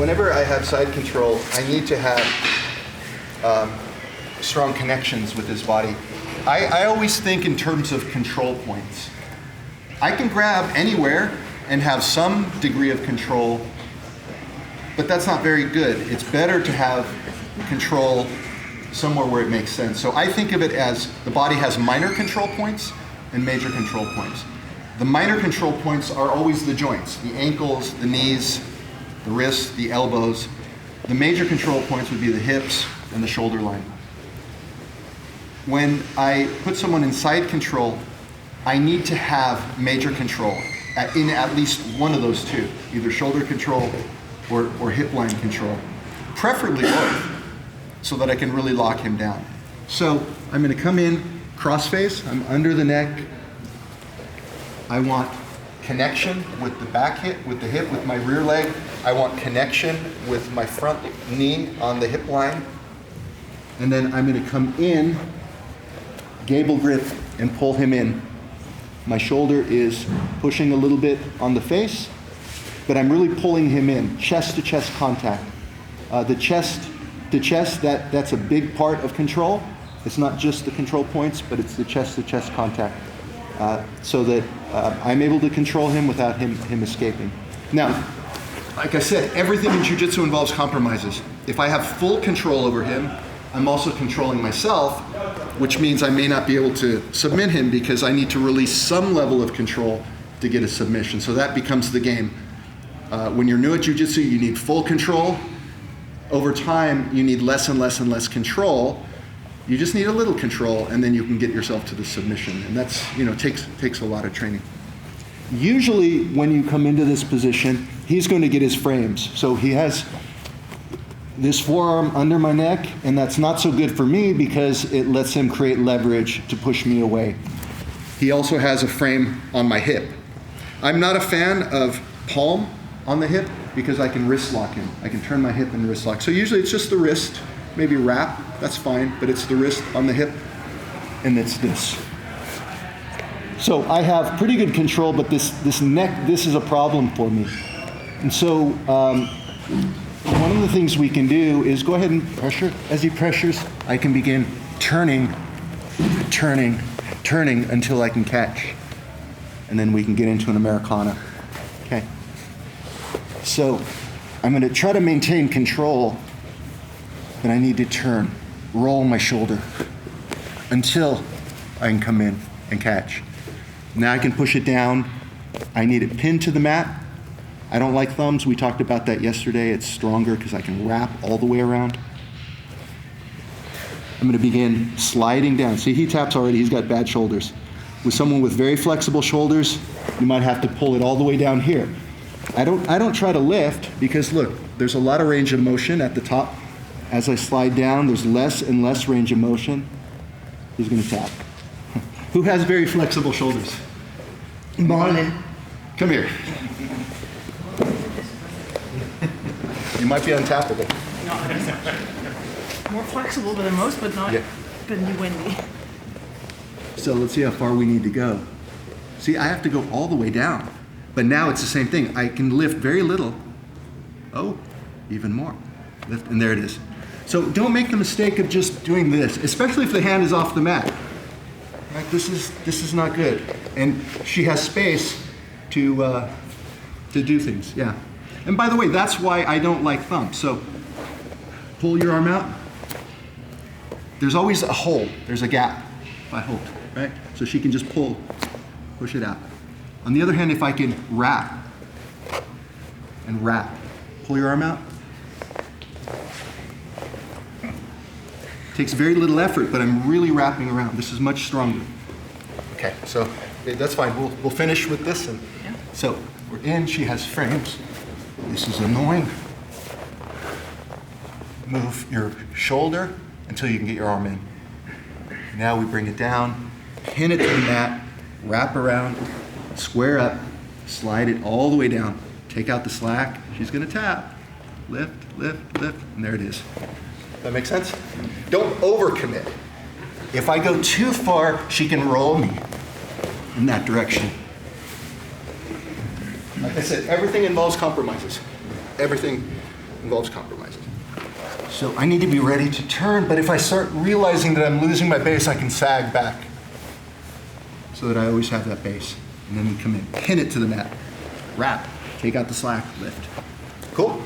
whenever I have side control, I need to have strong connections with his body. I always think in terms of control points. I can grab anywhere and have some degree of control, but that's not very good. It's better to have control somewhere where it makes sense. So I think of it as the body has minor control points and major control points. The minor control points are always the joints, the ankles, the knees, the wrists, the elbows. The major control points would be the hips and the shoulder line. When I put someone in side control, I need to have major control in at least one of those two, either shoulder control or hip line control, preferably both, so that I can really lock him down. So I'm going to come in cross face, I'm under the neck. I want connection with the back hip, with the hip, with my rear leg. I want connection with my front knee on the hip line. And then I'm going to come in, gable grip, and pull him in. My shoulder is pushing a little bit on the face, but I'm really pulling him in, chest to chest contact. The chest to chest, that's a big part of control. It's not just the control points, but it's the chest to chest contact, so that I'm able to control him without him escaping. Now, like I said, everything in jiu-jitsu involves compromises. If I have full control over him, I'm also controlling myself, which means I may not be able to submit him because I need to release some level of control to get a submission. So that becomes the game. When you're new at jiu-jitsu, you need full control. Over time, you need less and less and less control. You just need a little control, and then you can get yourself to the submission. And that's, takes a lot of training. Usually, when you come into this position, he's going to get his frames. So he has this forearm under my neck, and that's not so good for me because it lets him create leverage to push me away. He also has a frame on my hip. I'm not a fan of palm on the hip because I can wrist lock him. I can turn my hip and wrist lock. So usually it's just the wrist, maybe wrap, that's fine, but it's the wrist on the hip, and it's this. So I have pretty good control, but this neck, this is a problem for me. And so one of the things we can do is go ahead and pressure. As he pressures, I can begin turning until I can catch. And then we can get into an Americana. Okay. So I'm going to try to maintain control, but I need to turn, roll my shoulder until I can come in and catch. Now I can push it down. I need it pinned to the mat. I don't like thumbs. We talked about that yesterday. It's stronger because I can wrap all the way around. I'm going to begin sliding down. See, he taps already. He's got bad shoulders. With someone with very flexible shoulders, you might have to pull it all the way down here. I don't try to lift because, look, there's a lot of range of motion at the top. As I slide down, there's less and less range of motion. He's going to tap. Who has very flexible shoulders? Marlon. Come here. You might be untappable. More flexible than most, but not than windy. So let's see how far we need to go. See, I have to go all the way down. But now it's the same thing. I can lift very little. Oh, even more. Lift, and there it is. So don't make the mistake of just doing this, especially if the hand is off the mat. Right? This is not good. And she has space to do things, yeah. And by the way, that's why I don't like thumbs. So pull your arm out. There's always a hole. There's a gap if I hold, right? So she can just push it out. On the other hand, if I can wrap and wrap, pull your arm out. Takes very little effort, but I'm really wrapping around. This is much stronger. Okay, so that's fine. We'll finish with this. And so we're in. She has frames. This is annoying. Move your shoulder until you can get your arm in. Now we bring it down, pin it to the mat, wrap around, square up, slide it all the way down. Take out the slack. She's going to tap. Lift, lift, lift, and there it is. That make sense? Don't overcommit. If I go too far, she can roll me in that direction. Like I said, everything involves compromises. Everything involves compromises. So I need to be ready to turn, but if I start realizing that I'm losing my base, I can sag back so that I always have that base. And then you come in, pin it to the mat, wrap, take out the slack, lift. Cool?